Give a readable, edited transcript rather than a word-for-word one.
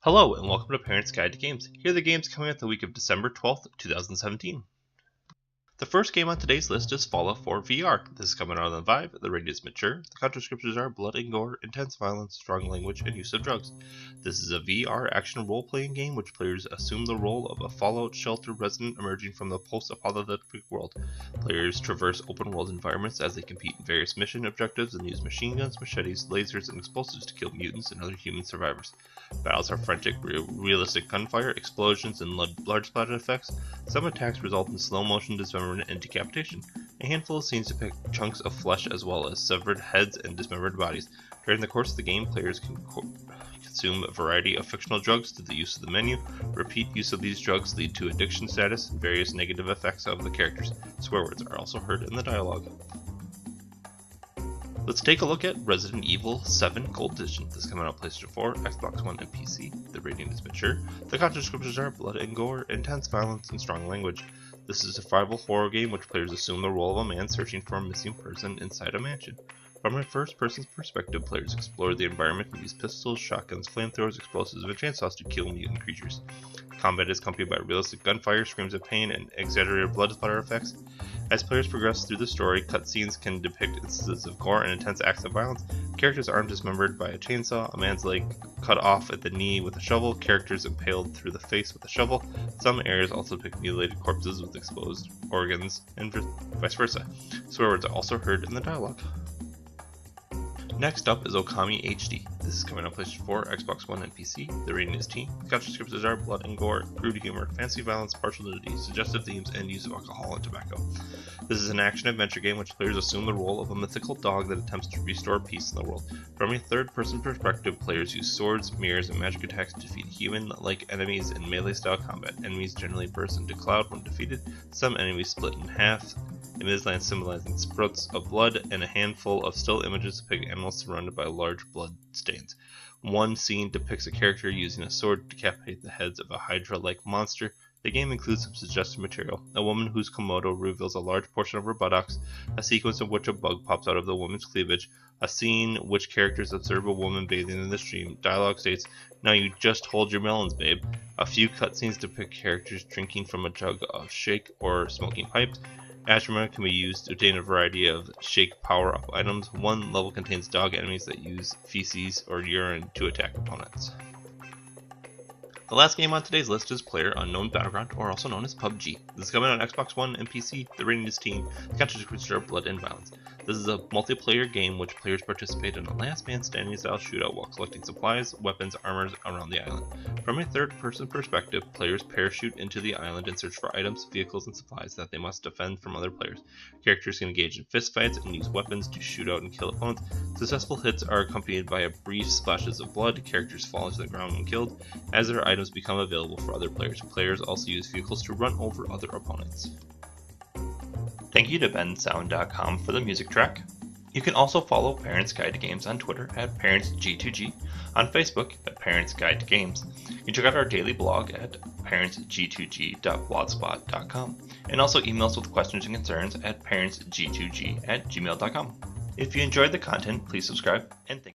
Hello and welcome to Parents Guide to Games. Here are the games coming out the week of December 12th, 2017. The first game on today's list is Fallout 4 VR. This is coming out on the Vive. The rating is mature. The content descriptions are blood and gore, intense violence, strong language, and use of drugs. This is a VR action role-playing game which players assume the role of a Fallout shelter resident emerging from the post-apocalyptic world. Players traverse open-world environments as they compete in various mission objectives and use machine guns, machetes, lasers, and explosives to kill mutants and other human survivors. Battles are frantic, realistic gunfire, explosions, and large splatter effects. Some attacks result in slow-motion dismemberment and decapitation. A handful of scenes depict chunks of flesh as well as severed heads and dismembered bodies. During the course of the game, players can consume a variety of fictional drugs through the use of the menu. Repeat use of these drugs lead to addiction status and various negative effects of the characters. Swear words are also heard in the dialogue. Let's take a look at Resident Evil 7 Gold Edition. This is coming out on PlayStation 4, Xbox One, and PC. The rating is mature. The content descriptions are blood and gore, intense violence, and strong language. This is a survival horror game which players assume the role of a man searching for a missing person inside a mansion. From a first-person perspective, players explore the environment and use pistols, shotguns, flamethrowers, explosives, and chainsaws to kill mutant creatures. Combat is accompanied by realistic gunfire, screams of pain, and exaggerated blood splatter effects. As players progress through the story, cutscenes can depict instances of gore and intense acts of violence. Characters' arms dismembered by a chainsaw, a man's leg cut off at the knee with a shovel, characters impaled through the face with a shovel. Some areas also depict mutilated corpses with exposed organs, and vice versa. Swear words are also heard in the dialogue. Next up is Okami HD. This is coming out on PlayStation 4, Xbox One, and PC. The rating is teen. The content descriptions are blood and gore, crude humor, fancy violence, partial nudity, suggestive themes, and use of alcohol and tobacco. This is an action-adventure game which players assume the role of a mythical dog that attempts to restore peace in the world. From a third-person perspective, players use swords, mirrors, and magic attacks to defeat human-like enemies in melee-style combat. Enemies generally burst into cloud when defeated. Some enemies split in half. Images land symbolizing sprouts of blood, and a handful of still images depict animals surrounded by large blood stains. One scene depicts a character using a sword to decapitate the heads of a Hydra-like monster. The game includes some suggestive material: a woman whose Komodo reveals a large portion of her buttocks, a sequence in which a bug pops out of the woman's cleavage, a scene in which characters observe a woman bathing in the stream. Dialogue states, "Now you just hold your melons, babe." A few cutscenes depict characters drinking from a jug of shake or smoking pipes. Ashramana can be used to obtain a variety of shake power-up items. One level contains dog enemies that use feces or urine to attack opponents. The last game on today's list is Playerunknown Battleground, or also known as PUBG. This is coming on Xbox One and PC. The rating is teen. The content descriptions are blood and violence. This is a multiplayer game which players participate in a last man standing style shootout while collecting supplies, weapons, armors around the island. From a third-person perspective, players parachute into the island and search for items, vehicles, and supplies that they must defend from other players. Characters can engage in fistfights and use weapons to shoot out and kill opponents. Successful hits are accompanied by brief splashes of blood. Characters fall to the ground when killed. As their items become available for other players, players also use vehicles to run over other opponents. Thank you to bensound.com for the music track. You can also follow Parents Guide to Games on Twitter at ParentsG2G, on Facebook at Parents Guide to Games. You can check out our daily blog at parentsg2g.blogspot.com, and also email us with questions and concerns at parentsg2g@gmail.com. If you enjoyed the content, please subscribe, and thank you.